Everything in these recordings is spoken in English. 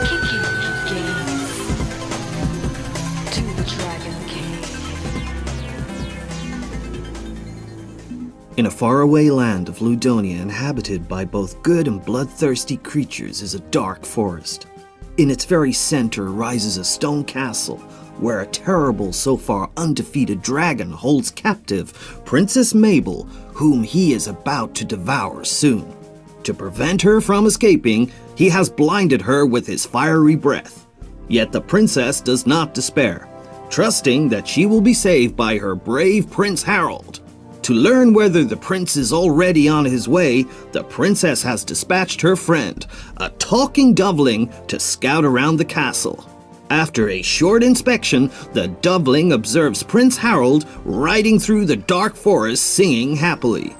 Kiki Games to the Dragon Cave. In a faraway land of Ludonia inhabited by both good and bloodthirsty creatures is a dark forest. In its very center rises a stone castle where a terrible, so far undefeated dragon holds captive Princess Mabel, whom he is about to devour soon. To prevent her from escaping, he has blinded her with his fiery breath. Yet the princess does not despair, trusting that she will be saved by her brave Prince Harold. To learn whether the prince is already on his way, the princess has dispatched her friend, a talking doveling, to scout around the castle. After a short inspection, the doveling observes Prince Harold riding through the dark forest singing happily.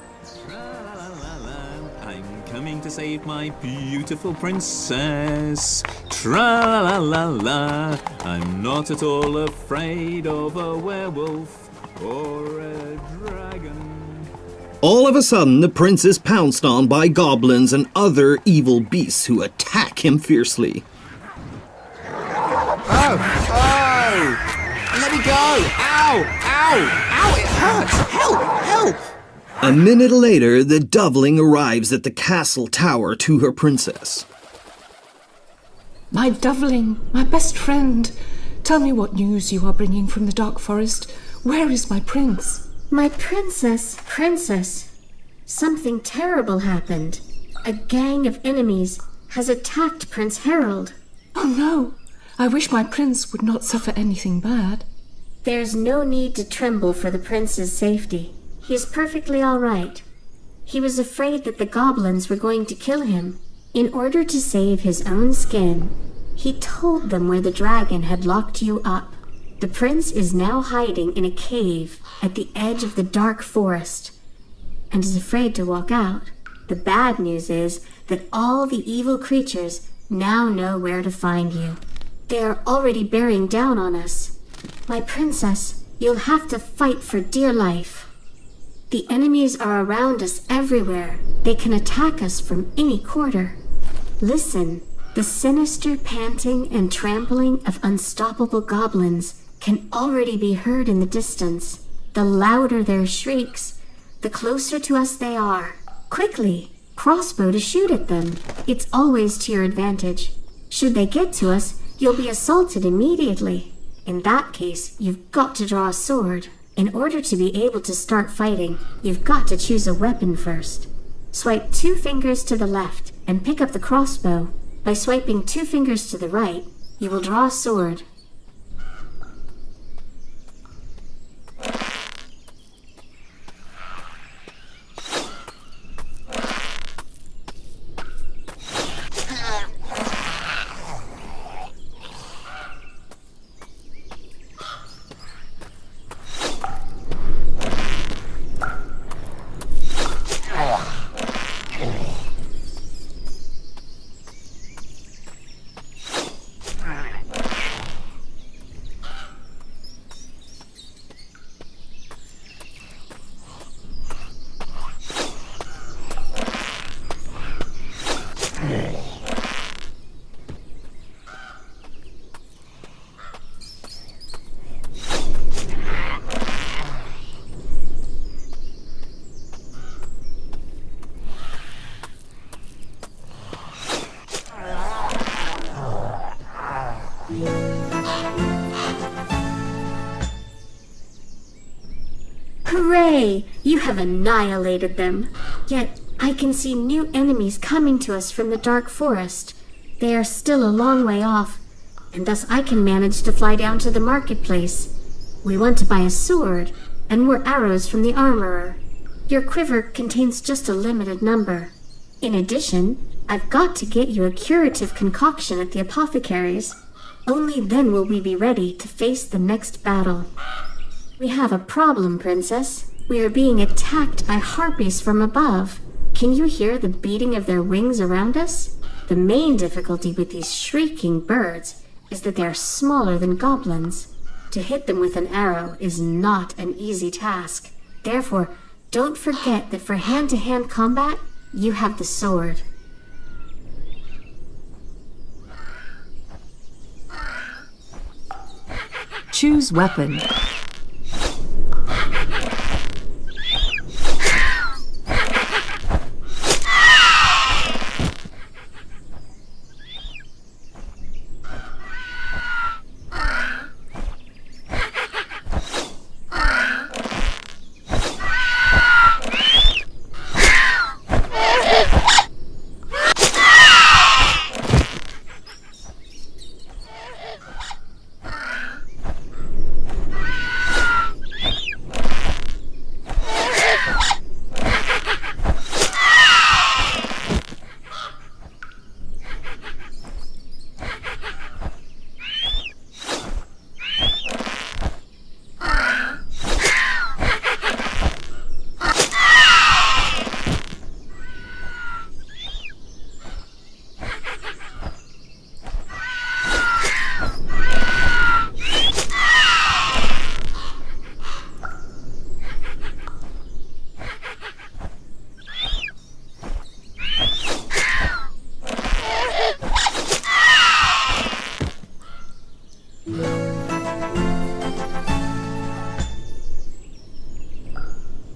Tra-la-la-la, I'm coming to save my beautiful princess. Tra-la-la-la, I'm not at all afraid of a werewolf or a dragon. All of a sudden, the prince is pounced on by goblins and other evil beasts who attack him fiercely. Oh! Let me go! Ow! Ow! It hurts! Help! Help! A minute later, the doveling arrives at the castle tower to her princess. My doveling, my best friend, tell me what news you are bringing from the dark forest. Where is my prince? My princess, something terrible happened. A gang of enemies has attacked Prince Harold. Oh no! I wish my prince would not suffer anything bad. There's no need to tremble for the prince's safety. He is perfectly all right. He was afraid that the goblins were going to kill him. In order to save his own skin, he told them where the dragon had locked you up. The prince is now hiding in a cave at the edge of the dark forest and is afraid to walk out. The bad news is that all the evil creatures now know where to find you. They are already bearing down on us. My princess, you'll have to fight for dear life. The enemies are around us everywhere. They can attack us from any quarter. Listen, the sinister panting and trampling of unstoppable goblins can already be heard in the distance. The louder their shrieks, the closer to us they are. Quickly, crossbow to shoot at them. It's always to your advantage. Should they get to us, you'll be assaulted immediately. In that case, you've got to draw a sword. In order to be able to start fighting, you've got to choose a weapon first. Swipe 2 fingers to the left and pick up the crossbow. By swiping 2 fingers to the right, you will draw a sword. Hooray! You have annihilated them. Yet, I can see new enemies coming to us from the dark forest. They are still a long way off, and thus I can manage to fly down to the marketplace. We want to buy a sword, and more arrows from the armorer. Your quiver contains just a limited number. In addition, I've got to get you a curative concoction at the apothecary's. Only then will we be ready to face the next battle. We have a problem, Princess. We are being attacked by harpies from above. Can you hear the beating of their wings around us? The main difficulty with these shrieking birds is that they are smaller than goblins. To hit them with an arrow is not an easy task. Therefore, don't forget that for hand-to-hand combat, you have the sword. Choose weapon.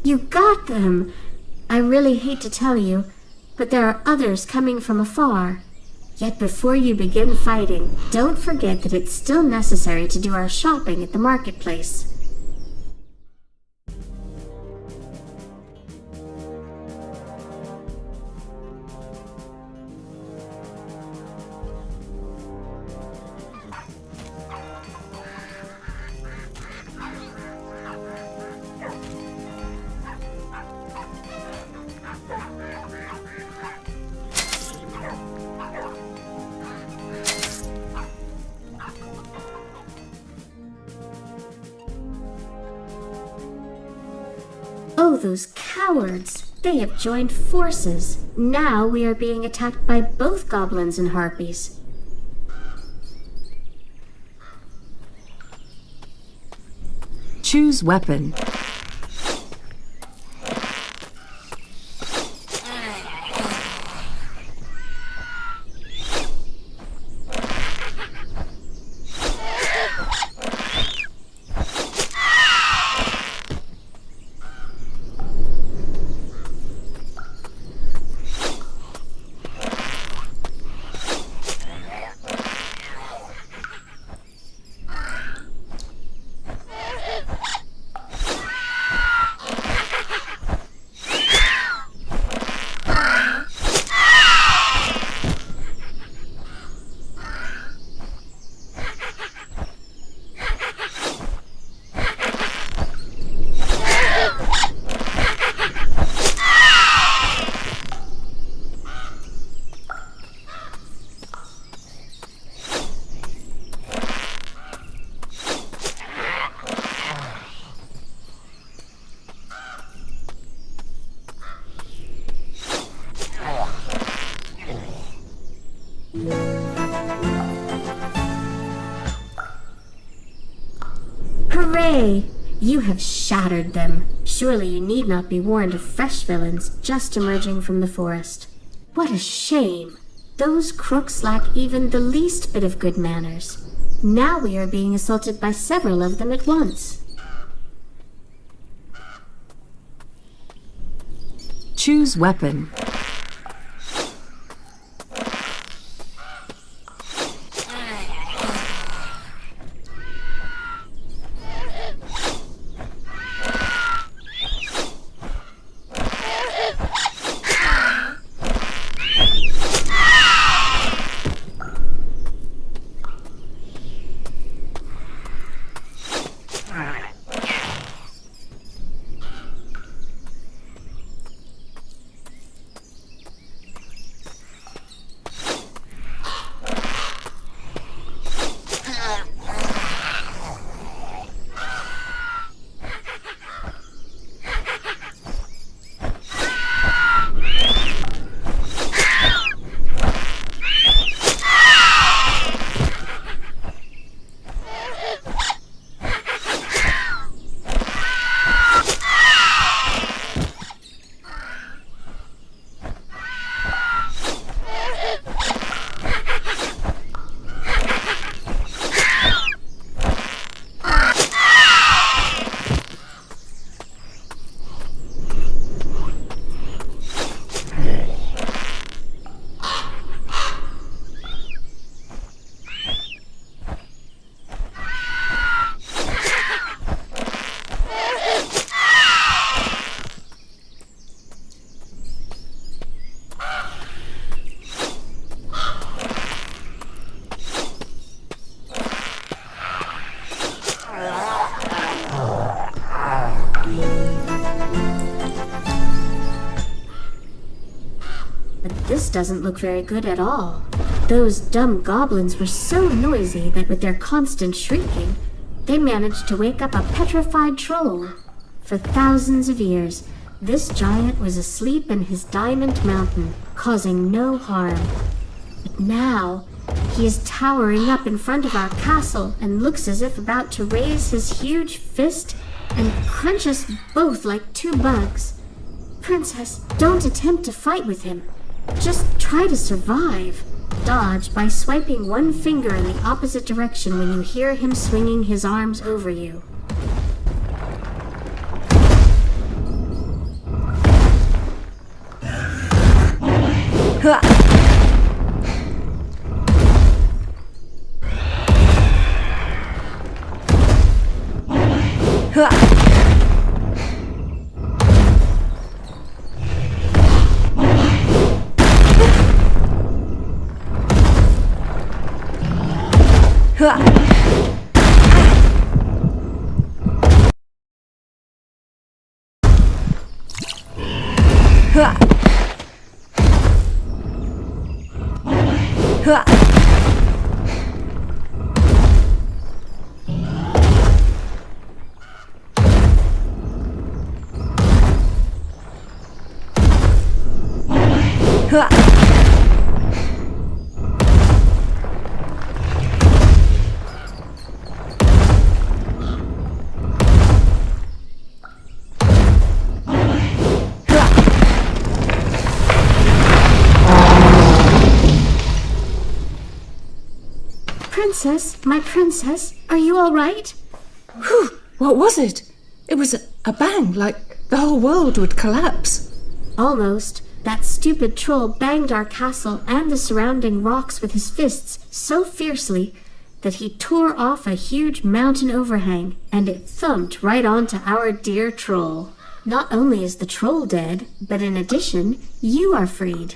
You got them! I really hate to tell you, but there are others coming from afar. Yet before you begin fighting, don't forget that it's still necessary to do our shopping at the marketplace. Oh, those cowards! They have joined forces. Now we are being attacked by both goblins and harpies. Choose weapon. Hooray! You have shattered them. Surely you need not be warned of fresh villains just emerging from the forest. What a shame! Those crooks lack even the least bit of good manners. Now we are being assaulted by several of them at once. Choose weapon. this doesn't look very good at all. Those dumb goblins were so noisy that with their constant shrieking, they managed to wake up a petrified troll. For thousands of years, this giant was asleep in his diamond mountain, causing no harm. But now, he is towering up in front of our castle and looks as if about to raise his huge fist and crunch us both like two bugs. Princess, don't attempt to fight with him. Just try to survive. Dodge by swiping one finger in the opposite direction when you hear him swinging his arms over you. Princess, my princess, are you all right? Whew, what was it? It was a bang, like the whole world would collapse. Almost. That stupid troll banged our castle and the surrounding rocks with his fists so fiercely that he tore off a huge mountain overhang, and it thumped right onto our dear troll. Not only is the troll dead, but in addition, you are freed.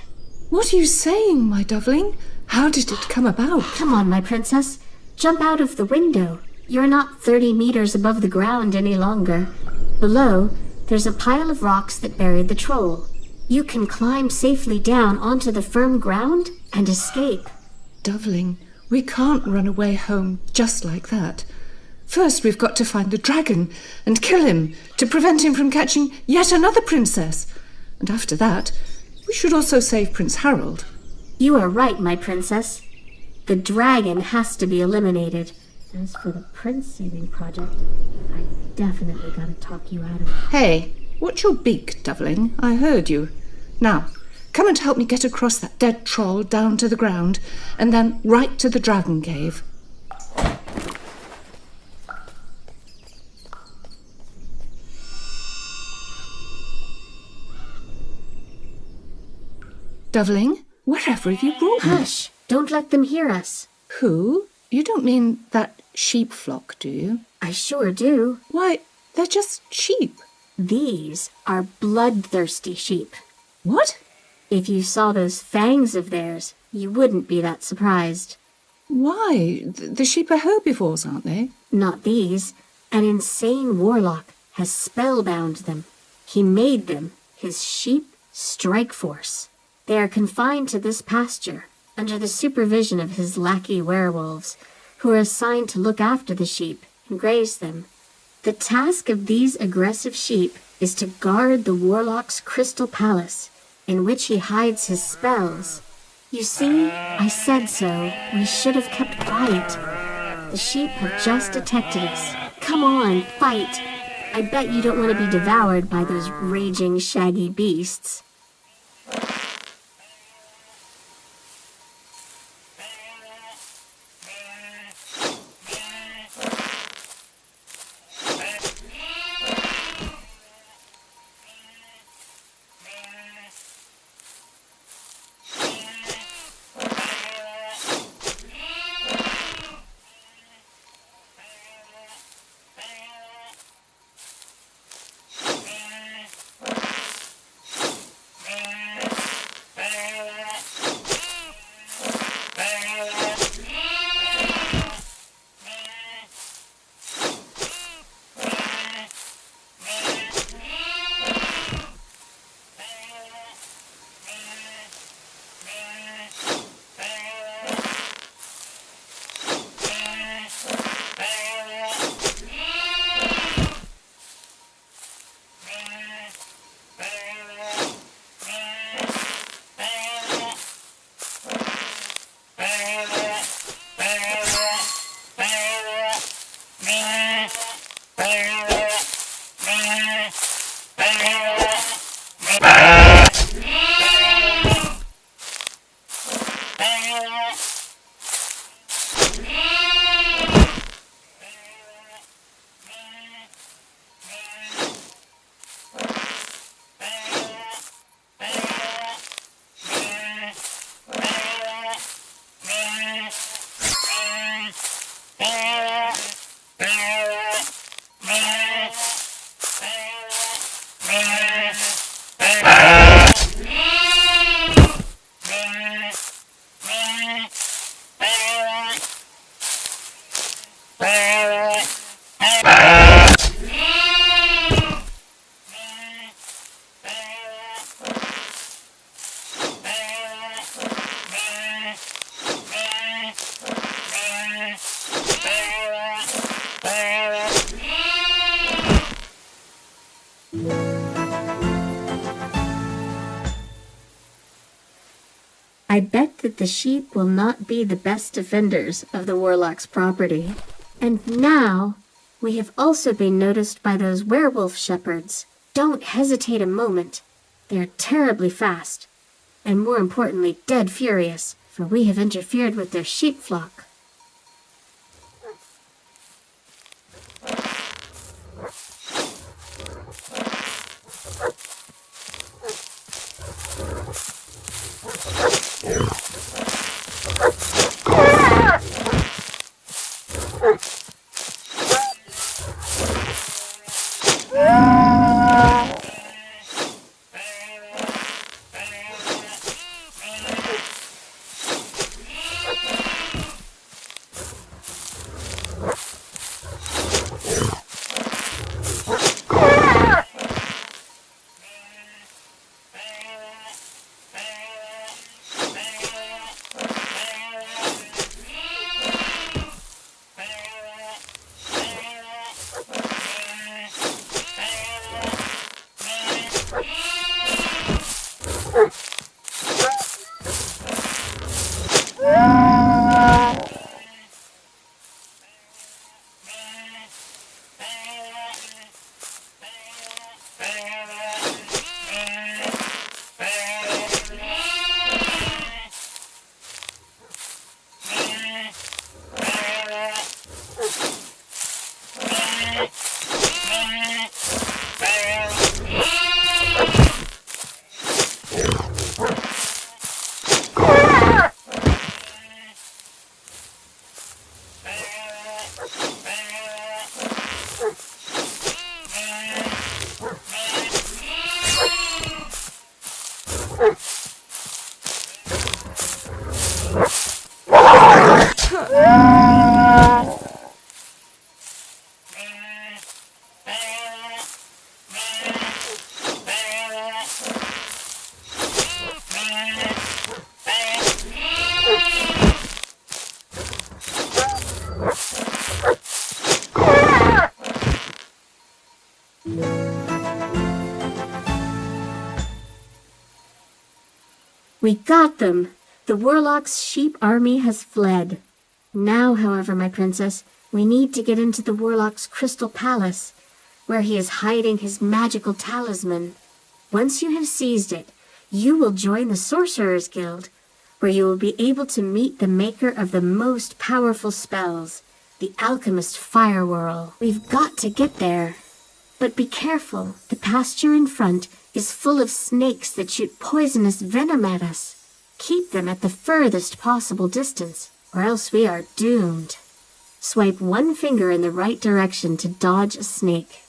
What are you saying, my doveling? How did it come about? Come on, my princess. Jump out of the window. You're not 30 meters above the ground any longer. Below, there's a pile of rocks that buried the troll. You can climb safely down onto the firm ground and escape. Doveling, we can't run away home just like that. First, we've got to find the dragon and kill him to prevent him from catching yet another princess. And after that, we should also save Prince Harold. You are right, my princess. The dragon has to be eliminated. As for the prince-saving project, I definitely gotta talk you out of it. Hey, what's your beak, Doveling? I heard you. Now, come and help me get across that dead troll down to the ground, and then right to the dragon cave. Doveling, wherever have you brought me? Hush! Don't let them hear us. Who? You don't mean that sheep flock, do you? I sure do. Why, they're just sheep. These are bloodthirsty sheep. What? If you saw those fangs of theirs, you wouldn't be that surprised. Why? The sheep are herbivores, aren't they? Not these. An insane warlock has spellbound them. He made them his sheep strike force. They are confined to this pasture under the supervision of his lackey werewolves, who are assigned to look after the sheep and graze them. The task of these aggressive sheep is to guard the warlock's crystal palace, in which he hides his spells. You see, I said so. We should have kept quiet. The sheep have just detected us. Come on, fight. I bet you don't want to be devoured by those raging, shaggy beasts. I bet that the sheep will not be the best defenders of the warlock's property. And now, we have also been noticed by those werewolf shepherds. Don't hesitate a moment. They are terribly fast, and more importantly, dead furious, for we have interfered with their sheep flock. We got them! The warlock's sheep army has fled. Now, however, my princess, we need to get into the warlock's crystal palace, where he is hiding his magical talisman. Once you have seized it, you will join the Sorcerer's Guild, where you will be able to meet the maker of the most powerful spells, the alchemist Firewhirl. We've got to get there. But be careful, the pasture in front is full of snakes that shoot poisonous venom at us. Keep them at the furthest possible distance, or else we are doomed. Swipe one finger in the right direction to dodge a snake.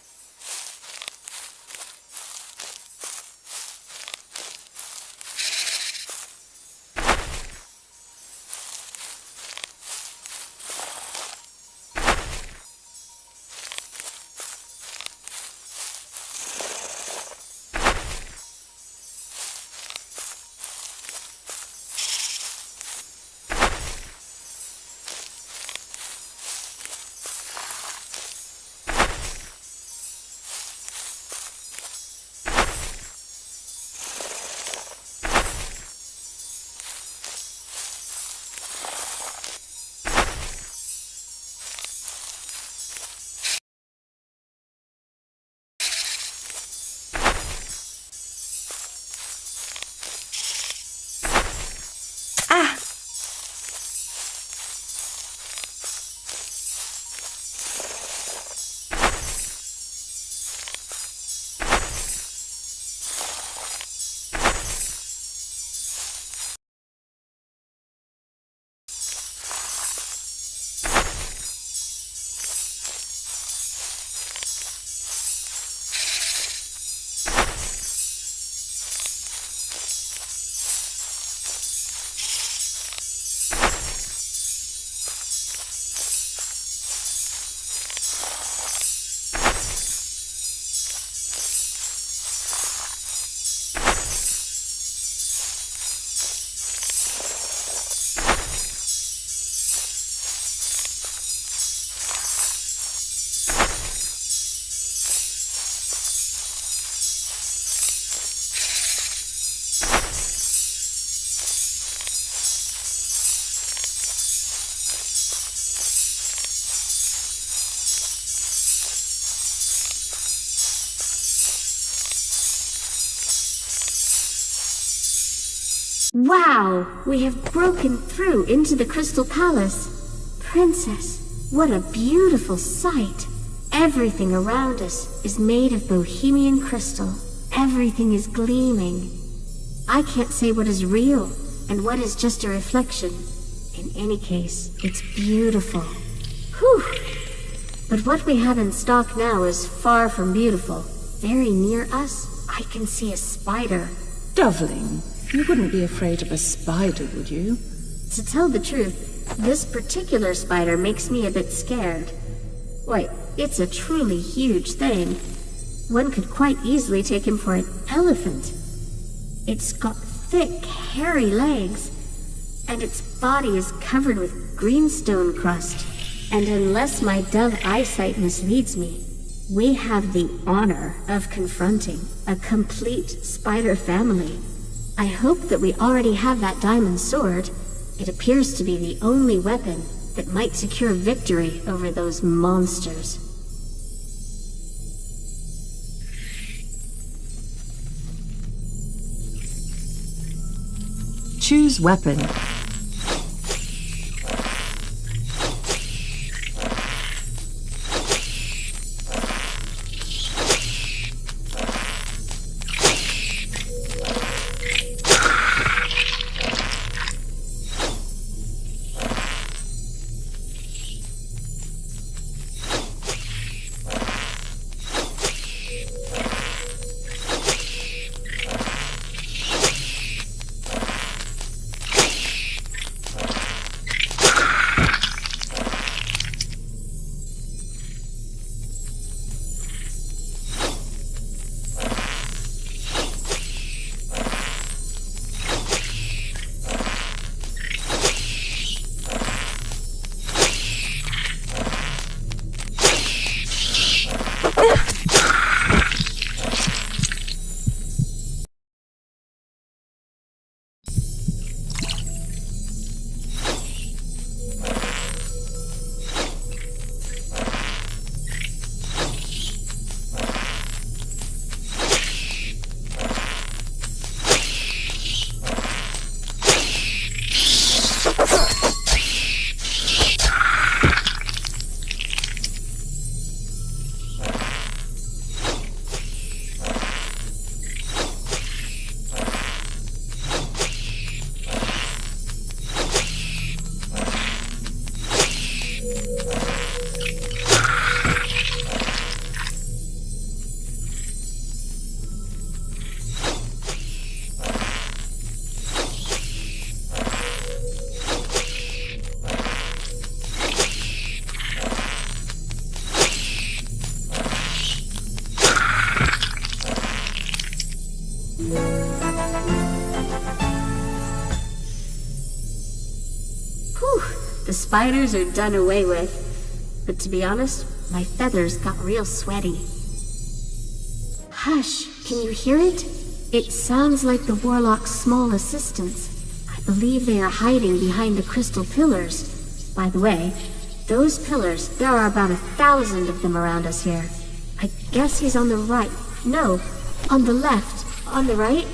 Wow! We have broken through into the Crystal Palace. Princess, what a beautiful sight. Everything around us is made of Bohemian crystal. Everything is gleaming. I can't say what is real and what is just a reflection. In any case, it's beautiful. Whew! But what we have in stock now is far from beautiful. Very near us, I can see a spider. Doveling, you wouldn't be afraid of a spider, would you? To tell the truth, this particular spider makes me a bit scared. Why, it's a truly huge thing. One could quite easily take him for an elephant. It's got thick, hairy legs, and its body is covered with greenstone crust. And unless my dull eyesight misleads me, we have the honor of confronting a complete spider family. I hope that we already have that diamond sword. It appears to be the only weapon that might secure victory over those monsters. Choose weapon. The spiders are done away with. But to be honest, my feathers got real sweaty. Hush, can you hear it? It sounds like the warlock's small assistants. I believe they are hiding behind the crystal pillars. By the way, those pillars, there are about 1,000 of them around us here. I guess he's on the right. No, on the left. On the right?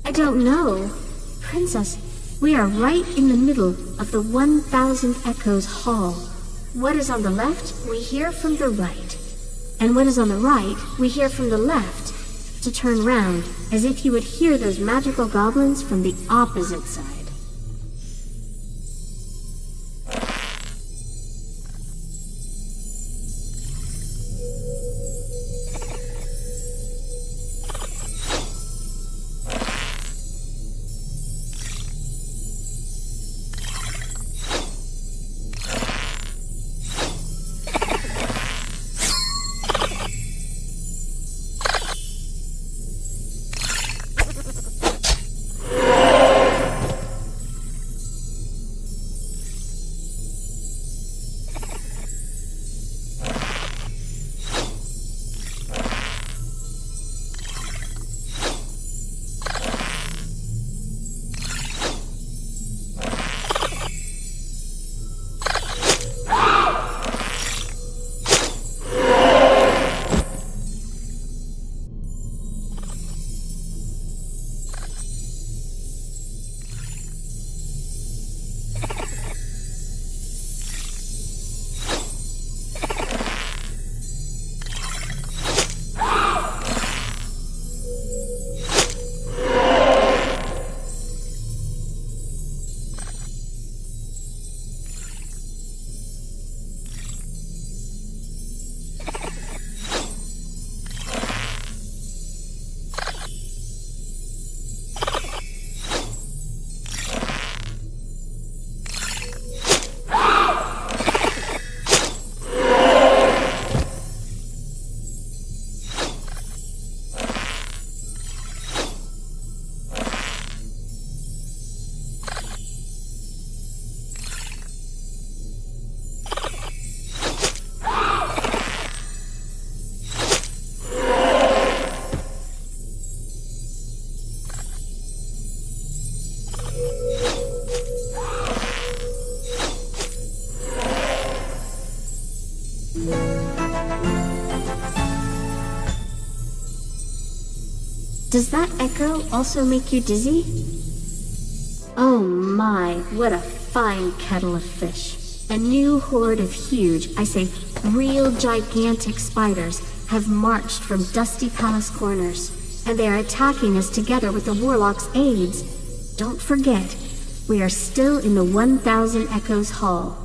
I don't know. Princess, we are right in the middle of the 1,000 Echoes Hall. What is on the left, we hear from the right. And what is on the right, we hear from the left. To turn round, as if you would hear those magical goblins from the opposite side. Does that echo also make you dizzy? Oh my, what a fine kettle of fish. A new horde of huge, I say real gigantic spiders have marched from dusty palace corners, and they are attacking us together with the warlock's aides. Don't forget, we are still in the 1000 Echoes Hall.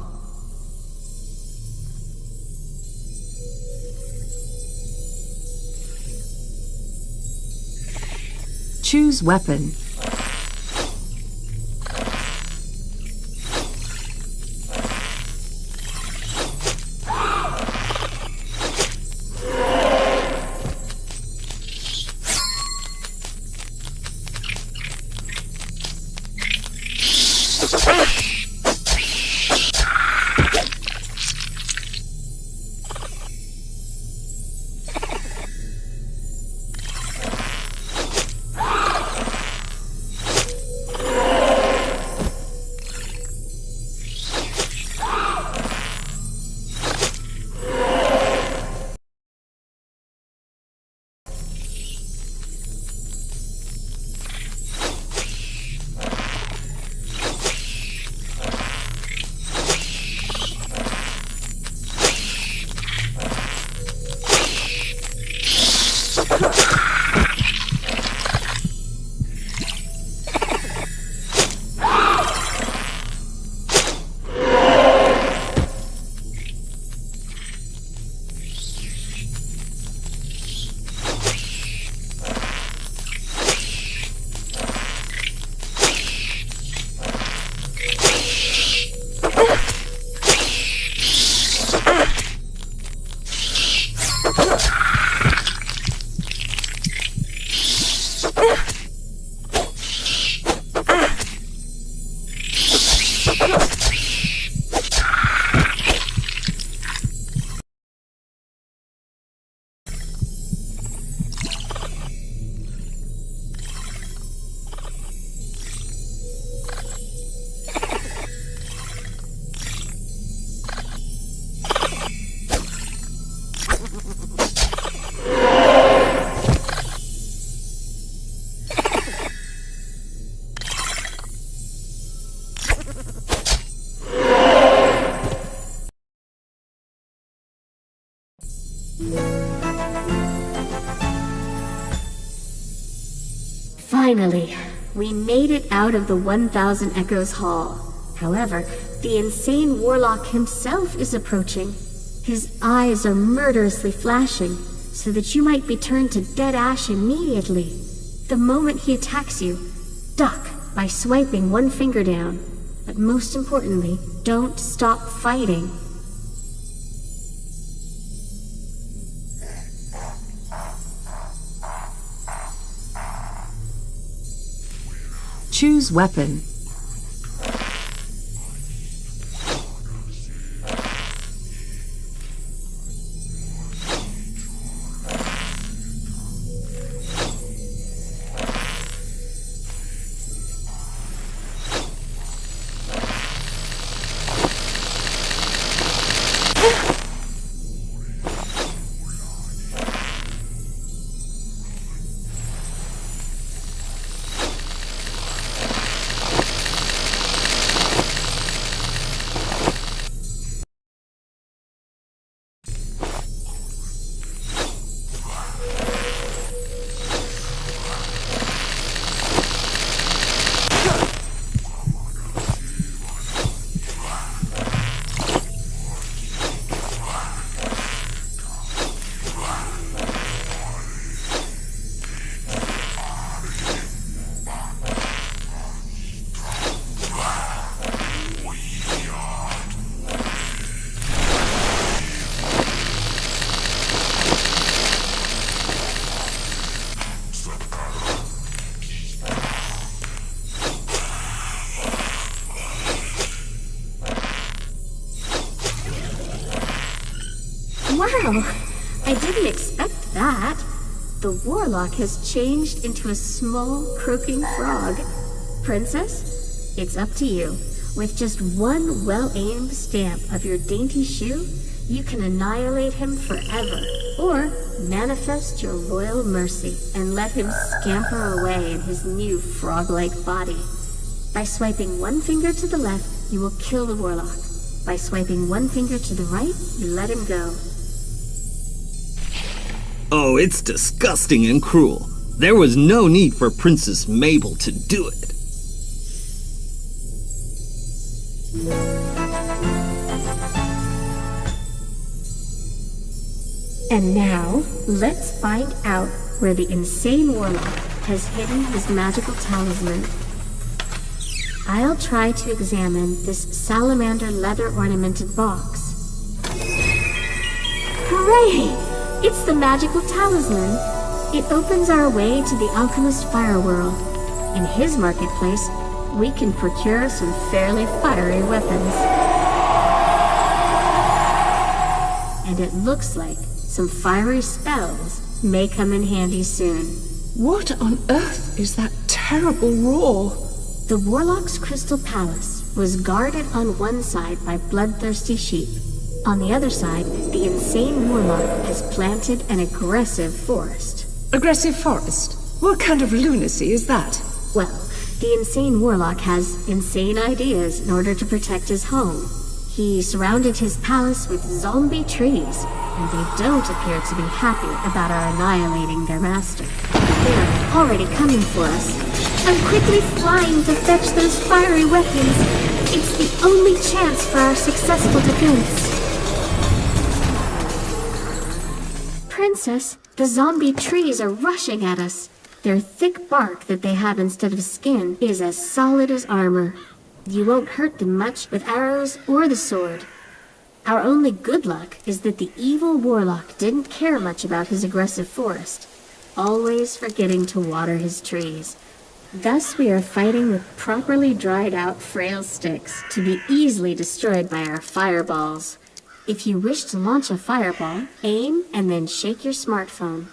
Choose weapon. Finally, we made it out of the 1000 Echoes Hall. However, the insane warlock himself is approaching. His eyes are murderously flashing, so that you might be turned to dead ash immediately. The moment he attacks you, duck by swiping one finger down. But most importantly, don't stop fighting. Choose weapon. Wow, I didn't expect that. The warlock has changed into a small, croaking frog. Princess, it's up to you. With just one well-aimed stamp of your dainty shoe, You can annihilate him forever, or manifest your royal mercy and let him scamper away in his new frog-like body. By swiping one finger to the left, you will kill the warlock. By swiping one finger to the right, you let him go. Oh, it's disgusting and cruel. There was no need for Princess Mabel to do it. And now, let's find out where the insane warlock has hidden his magical talisman. I'll try to examine this salamander leather ornamented box. Hooray! It's the magical talisman. It opens our way to the alchemist Fireworld. In his marketplace, we can procure some fairly fiery weapons. And it looks like some fiery spells may come in handy soon. What on earth is that terrible roar? The Warlock's Crystal Palace was guarded on one side by bloodthirsty sheep. On the other side, the insane Warlock has planted an aggressive forest. Aggressive forest? What kind of lunacy is that? Well, the insane Warlock has insane ideas in order to protect his home. He surrounded his palace with zombie trees, and they don't appear to be happy about our annihilating their master. They're already coming for us. I'm quickly flying to fetch those fiery weapons. It's the only chance for our successful defense. Princess, the zombie trees are rushing at us. Their thick bark that they have instead of skin is as solid as armor. You won't hurt them much with arrows or the sword. Our only good luck is that the evil warlock didn't care much about his aggressive forest, always forgetting to water his trees. Thus we are fighting with properly dried out frail sticks to be easily destroyed by our fireballs. If you wish to launch a fireball, aim and then shake your smartphone.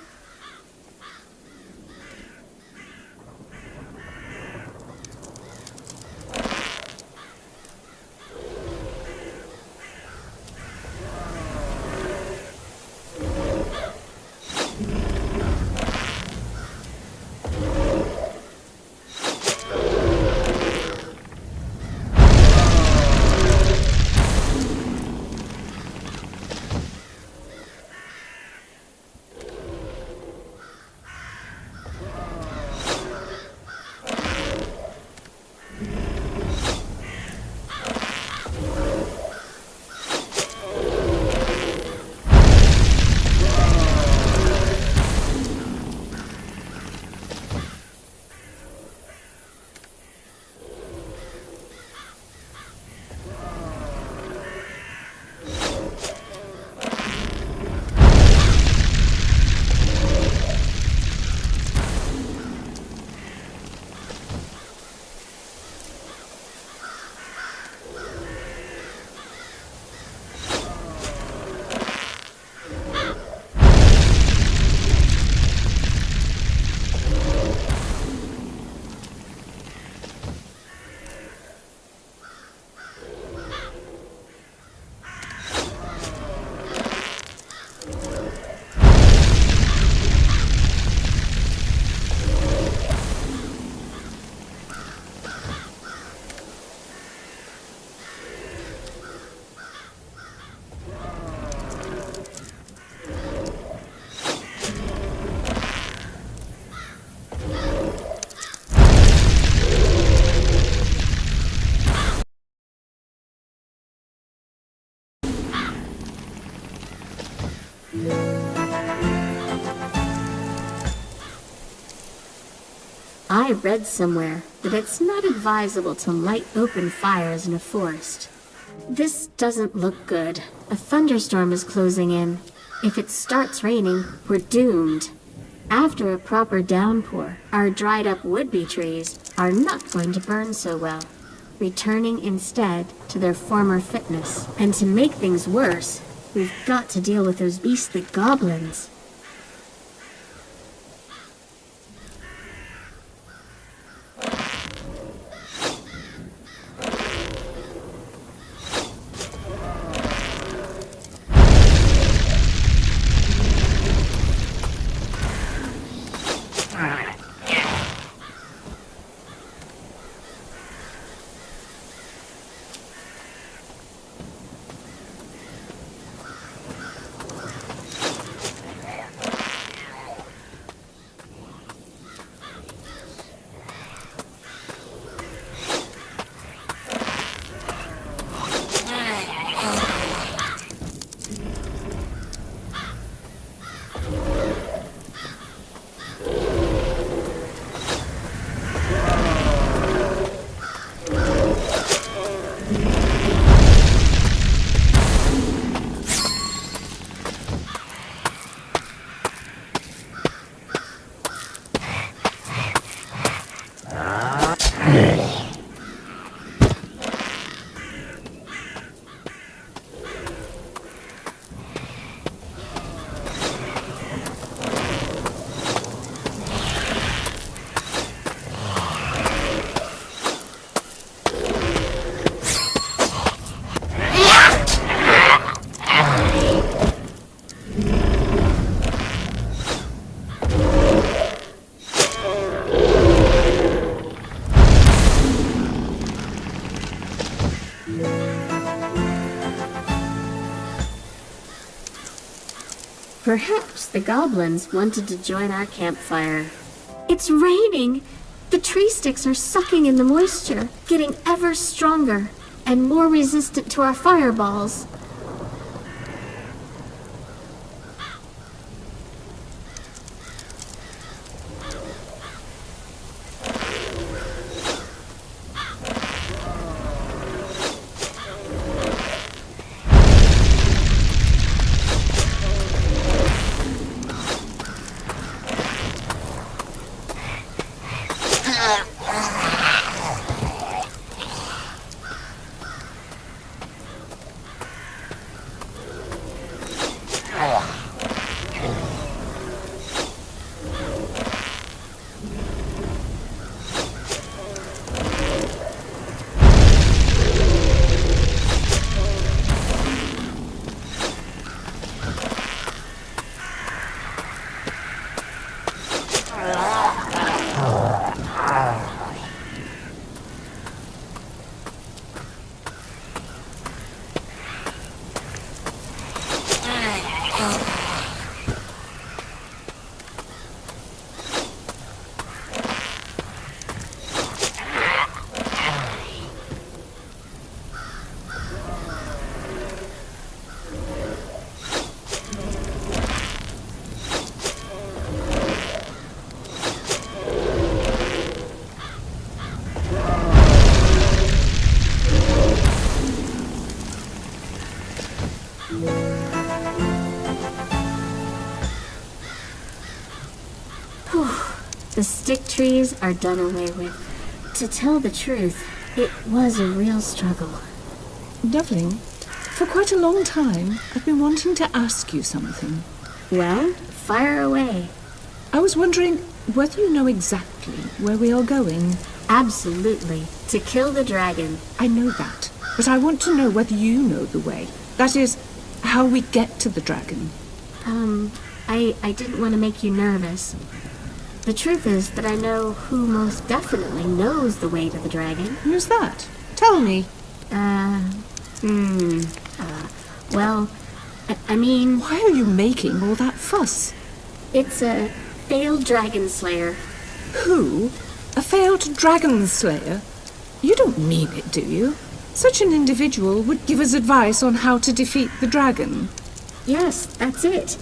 I read somewhere that it's not advisable to light open fires in a forest. This doesn't look good. A thunderstorm is closing in. If it starts raining, we're doomed. After a proper downpour, our dried up would-be trees are not going to burn so well, returning instead to their former fitness. And to make things worse, we've got to deal with those beastly goblins. Perhaps the goblins wanted to join our campfire. It's raining! The tree sticks are sucking in the moisture, getting ever stronger and more resistant to our fireballs. The stick trees are done away with. To tell the truth, it was a real struggle. Devling, for quite a long time, I've been wanting to ask you something. Well, fire away. I was wondering whether you know exactly where we are going. Absolutely. To kill the dragon. I know that, but I want to know whether you know the way. That is, how we get to the dragon. I didn't want to make you nervous. The truth is that I know who most definitely knows the way to the dragon. Who's that? Tell me. Well, I mean, Why are you making all that fuss? it's a failed dragon slayer. Who? A failed dragon slayer? You don't mean it, do you? Such an individual would give us advice on how to defeat the dragon. Yes, that's it.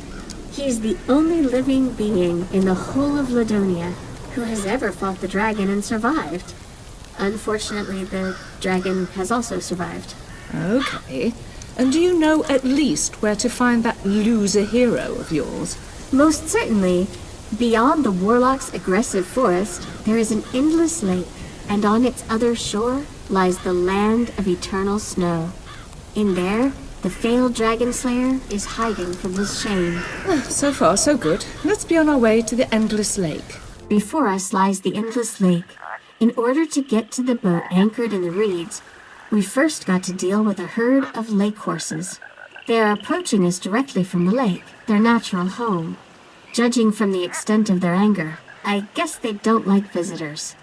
He's the only living being in the whole of Ladonia who has ever fought the dragon and survived. Unfortunately, the dragon has also survived. Okay. And do you know at least where to find that loser hero of yours? Most certainly, beyond the warlock's aggressive forest, there is an endless lake, and on its other shore lies the land of eternal snow. In there, the failed dragon slayer is hiding from his shame. So far, so good. Let's be on our way to the Endless Lake. Before us lies the endless lake. In order to get to the boat anchored in the reeds, we first got to deal with a herd of lake horses. They are approaching us directly from the lake, their natural home. Judging from the extent of their anger, I guess they don't like visitors.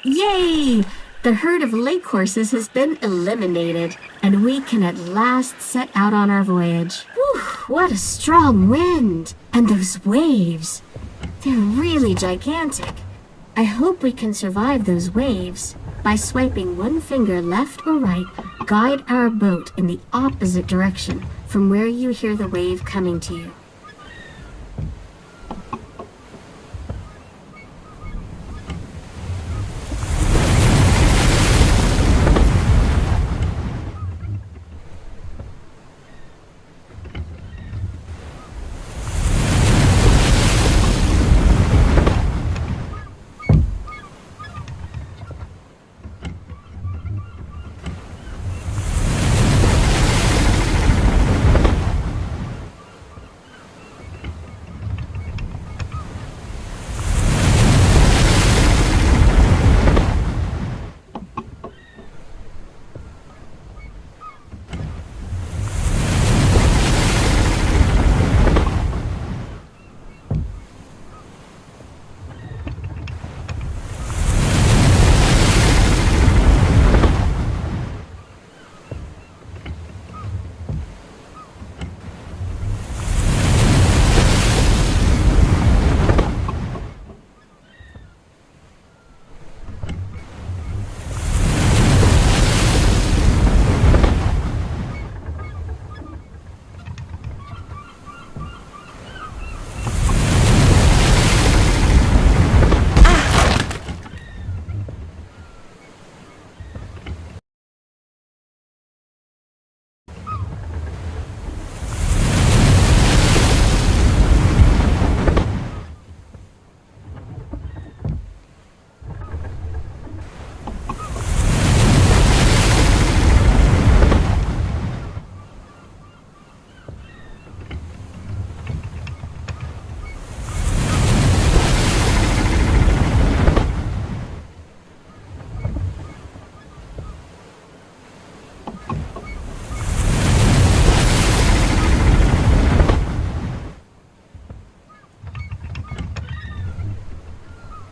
Yay! The herd of lake horses has been eliminated, and we can at last set out on our voyage. Whew, what a strong wind! And those waves! They're really gigantic. I hope we can survive those waves. By swiping one finger left or right, guide our boat in the opposite direction from where you hear the wave coming to you.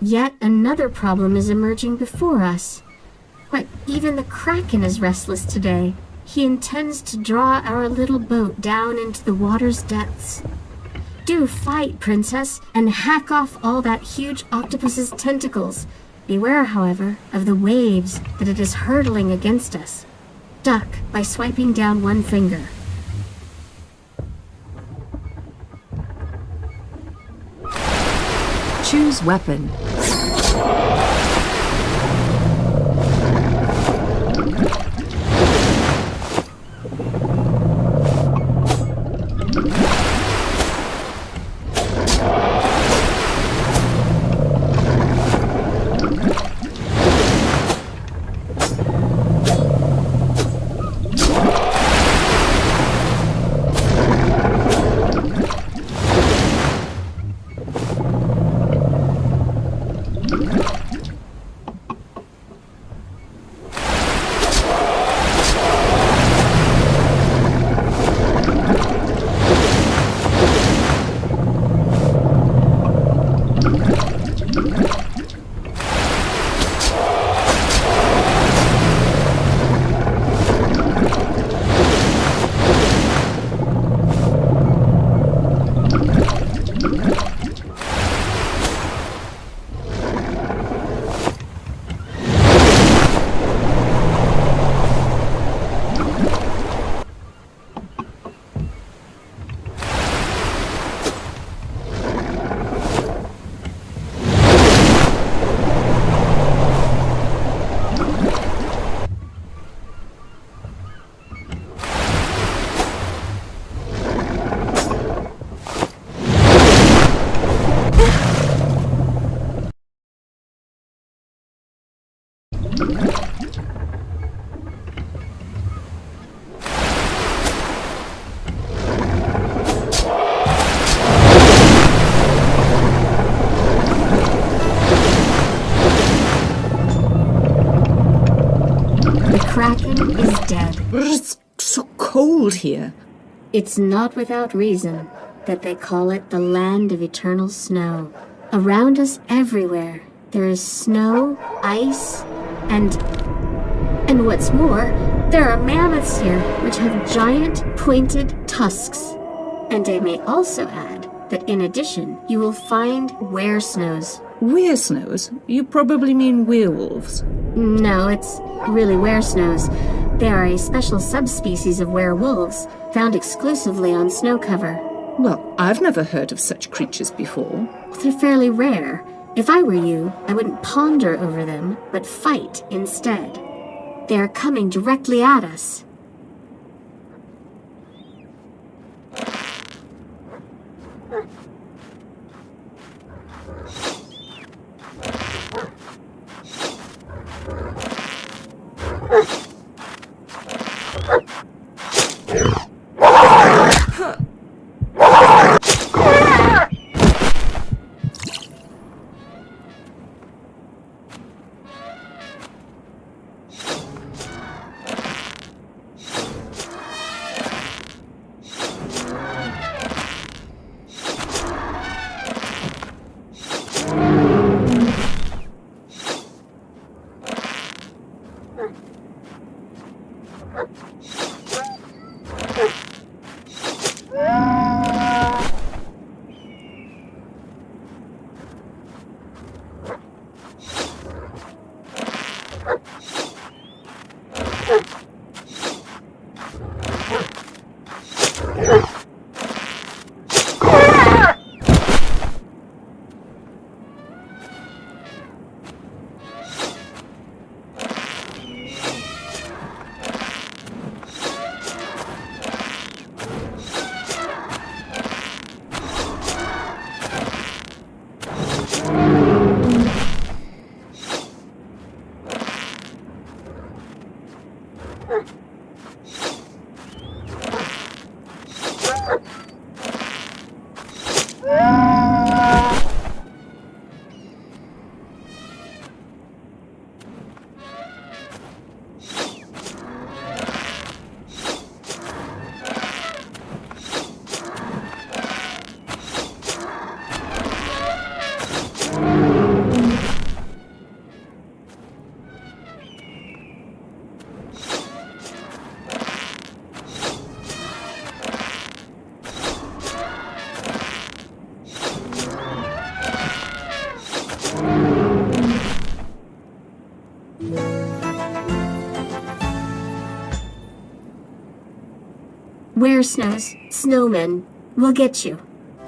Yet another problem is emerging before us. But even the Kraken is restless today. He intends to draw our little boat down into the water's depths. Do fight, Princess, and hack off all that huge octopus's tentacles. Beware, however, of the waves that it is hurtling against us. Duck by swiping down one finger. Choose weapon. it's so cold here. It's not without reason that they call it the land of eternal snow. Around us everywhere, there is snow, ice, and what's more, there are mammoths here which have giant, pointed tusks. And I may also add that in addition, you will find were-snows. Were-snows? You probably mean werewolves. No, it's really were-snows. They are a special subspecies of werewolves, found exclusively on snow cover. Well, I've never heard of such creatures before. They're fairly rare. If I were you, I wouldn't ponder over them, but fight instead. They are coming directly at us. Were-snows, snowmen, will get you.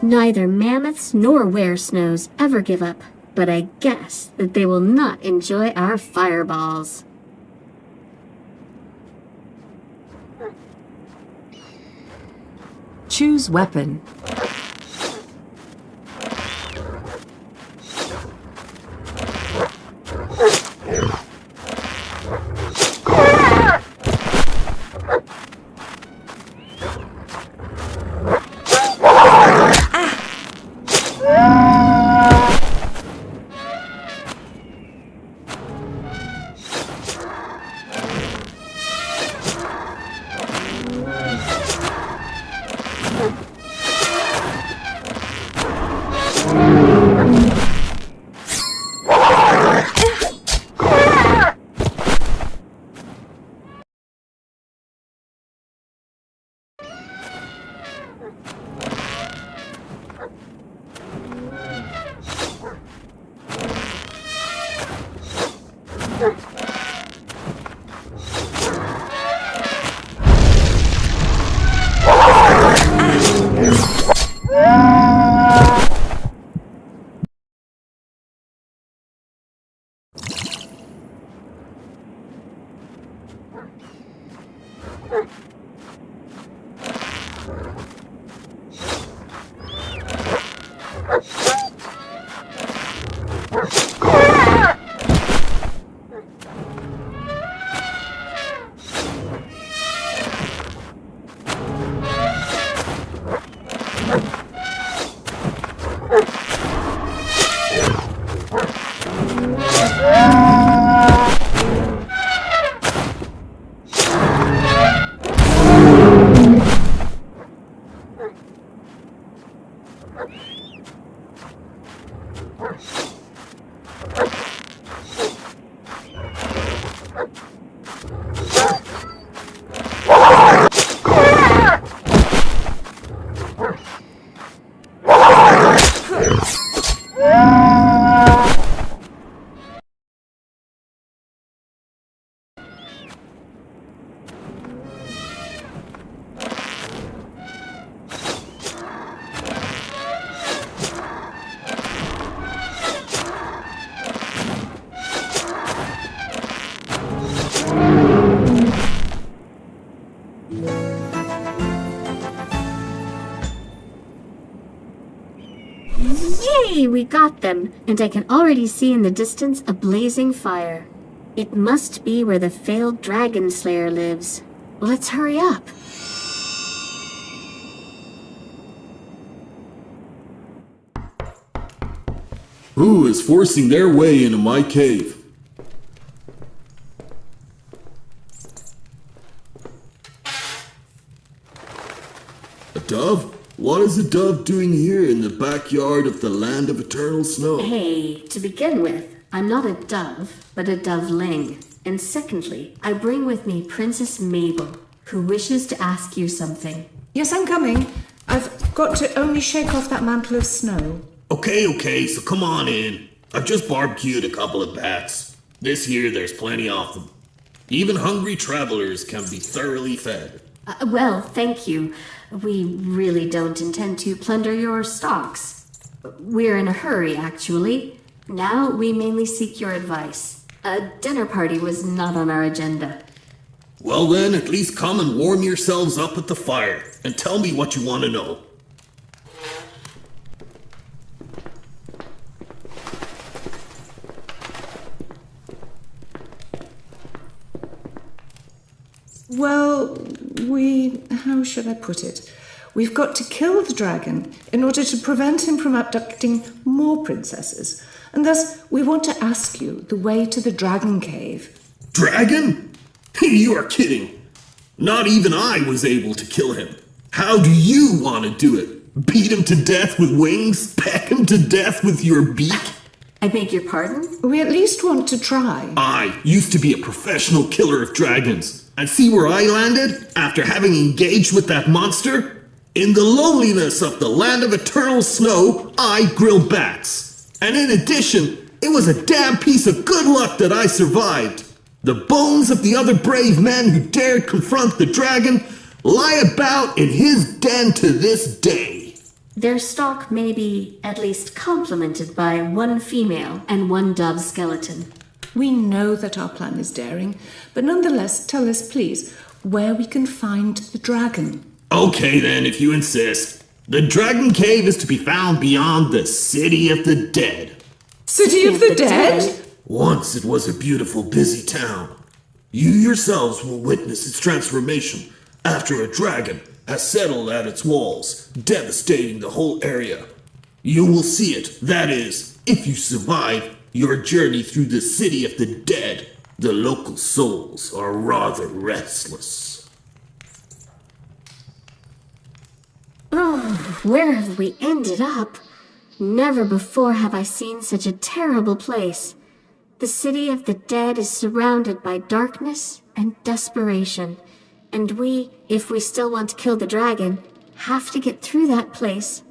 Neither mammoths nor were-snows ever give up, but I guess that they will not enjoy our fireballs. Choose weapon. Yay, we got them, and I can already see in the distance a blazing fire. It must be where the failed dragon slayer lives. Let's hurry up. Who is forcing their way into my cave? A dove? What is a dove doing here in the backyard of the land of eternal snow? Hey, to begin with, I'm not a dove, but a doveling. And secondly, I bring with me Princess Mabel, who wishes to ask you something. Yes, I'm coming. I've got to only shake off that mantle of snow. Okay, so come on in. I've just barbecued a couple of bats. This year there's plenty of them. Even hungry travelers can be thoroughly fed. Well, thank you. We really don't intend to plunder your stocks. We're in a hurry, actually. Now we mainly seek your advice. A dinner party was not on our agenda. Well then, at least come and warm yourselves up at the fire, and tell me what you want to know. Well, how should I put it? We've got to kill the dragon in order to prevent him from abducting more princesses. And thus, we want to ask you the way to the dragon cave. Dragon? You are kidding. Not even I was able to kill him. How do you want to do it? Beat him to death with wings? Peck him to death with your beak? I beg your pardon? We at least want to try. I used to be a professional killer of dragons. And see where I landed after having engaged with that monster? In the loneliness of the land of eternal snow, I grill bats. And in addition, it was a damn piece of good luck that I survived. The bones of the other brave men who dared confront the dragon lie about in his den to this day. Their stock may be at least complemented by one female and one dove skeleton. We know that our plan is daring, but nonetheless, tell us, please, where we can find the dragon. Okay then, if you insist. The dragon cave is to be found beyond the City of the Dead. City of the Dead? Once it was a beautiful, busy town. You yourselves will witness its transformation after a dragon has settled at its walls, devastating the whole area. You will see it, that is, if you survive your journey through the City of the Dead. The local souls are rather restless. Oh, where have we ended up? Never before have I seen such a terrible place. The City of the Dead is surrounded by darkness and desperation, and we, if we still want to kill the dragon, have to get through that place.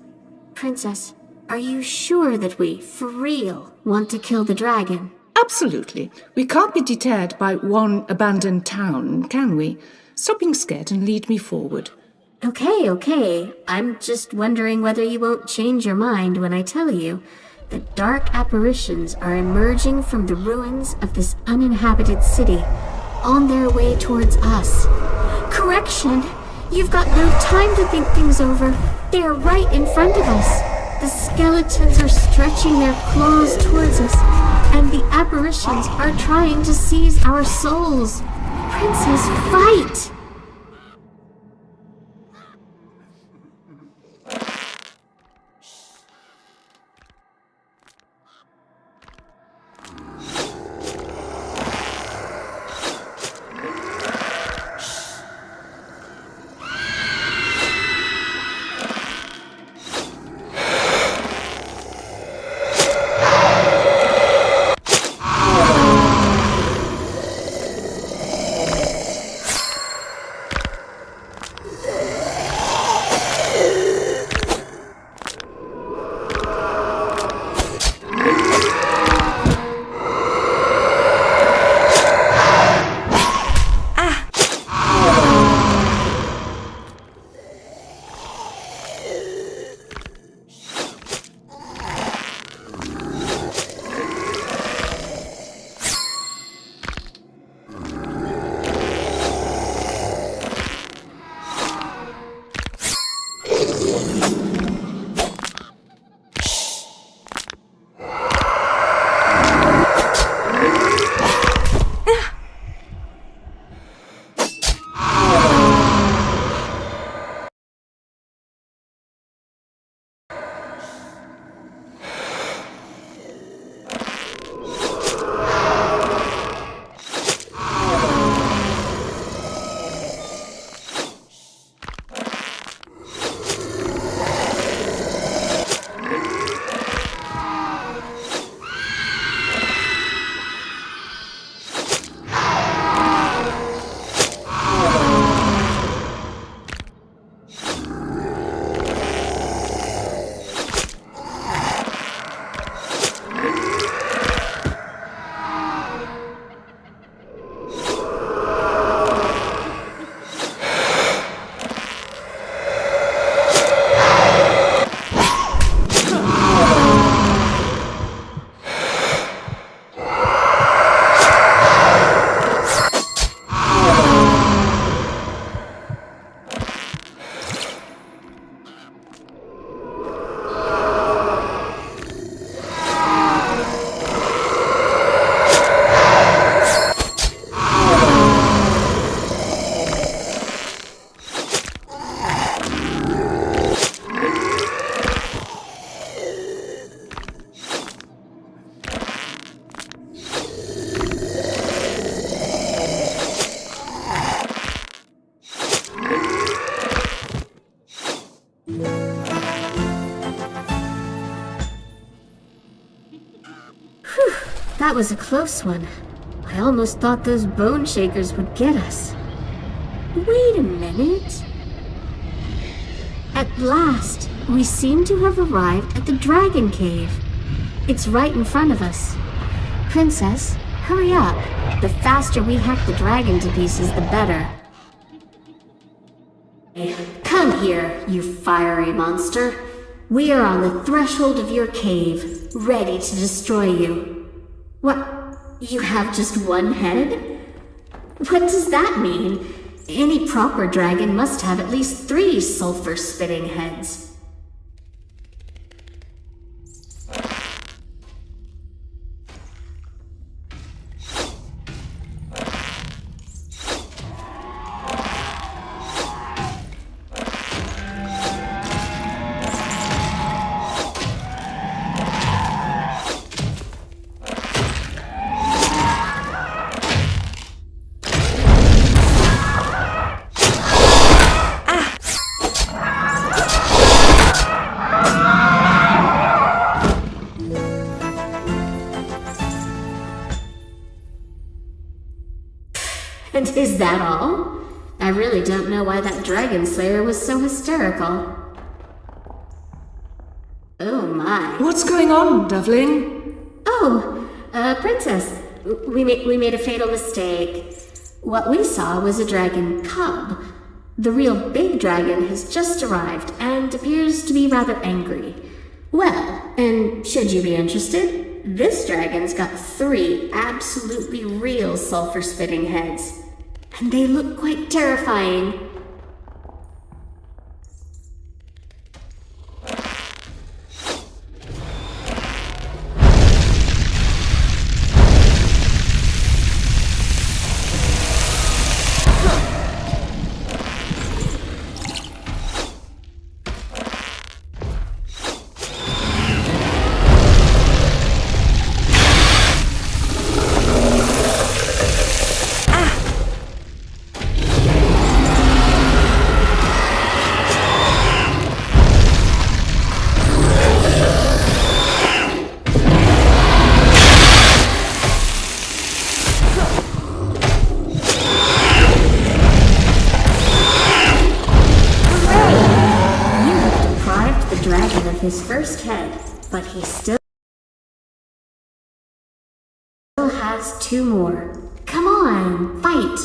Princess, are you sure that we, for real, want to kill the dragon? Absolutely. We can't be deterred by one abandoned town, can we? Stop being scared and lead me forward. Okay. I'm just wondering whether you won't change your mind when I tell you that dark apparitions are emerging from the ruins of this uninhabited city, on their way towards us. Correction! You've got no time to think things over. They are right in front of us. The skeletons are stretching their claws towards us, and the apparitions are trying to seize our souls. Princess, fight! That was a close one. I almost thought those bone shakers would get us. Wait a minute. At last, we seem to have arrived at the Dragon Cave. It's right in front of us. Princess, hurry up. The faster we hack the dragon to pieces, the better. Come here, you fiery monster. We are on the threshold of your cave, ready to destroy you. What? You have just one head? What does that mean? Any proper dragon must have at least 3 sulfur-spitting heads. And is that all? I really don't know why that Dragon Slayer was so hysterical. Oh my. What's going on, Doveling? Oh, Princess, we made a fatal mistake. What we saw was a dragon cub. The real big dragon has just arrived and appears to be rather angry. Well, and should you be interested, this dragon's got 3 absolutely real sulfur-spitting heads. And they look quite terrifying. His first head, but he still has 2 more. Come on, fight!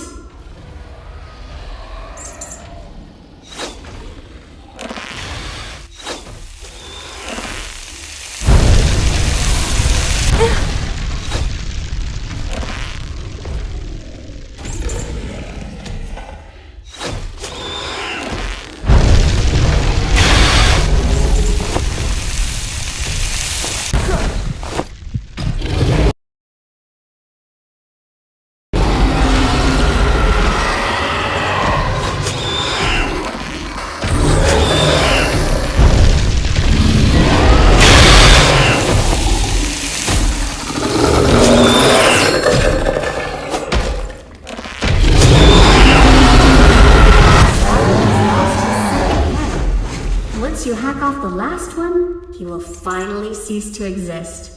Once you hack off the last one, he will finally cease to exist.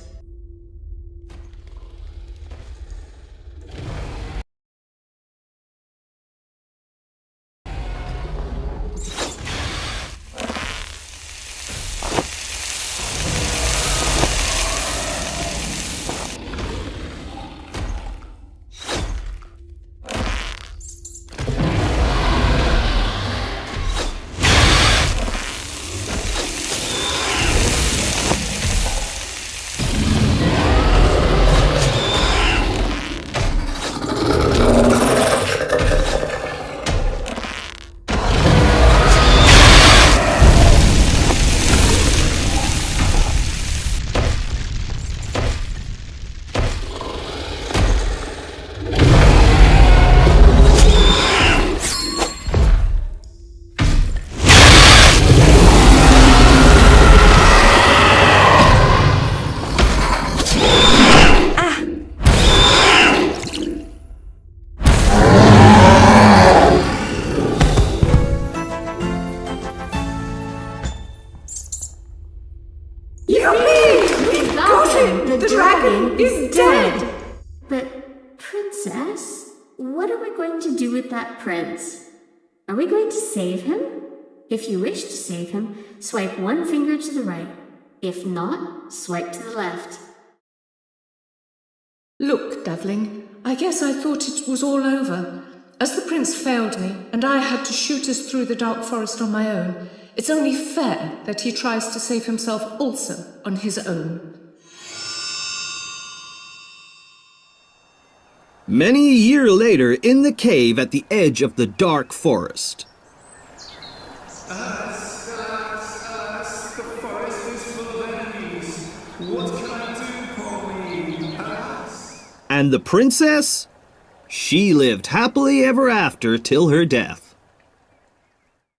that prince. Are we going to save him? If you wish to save him, swipe one finger to the right. If not, swipe to the left. Look, Devling, I guess I thought it was all over. As the prince failed me, and I had to shoot us through the dark forest on my own, it's only fair that he tries to save himself also on his own. Many a year later, in the cave at the edge of the dark forest. The forest is full of enemies. What can I do, Polly? And the princess? She lived happily ever after till her death.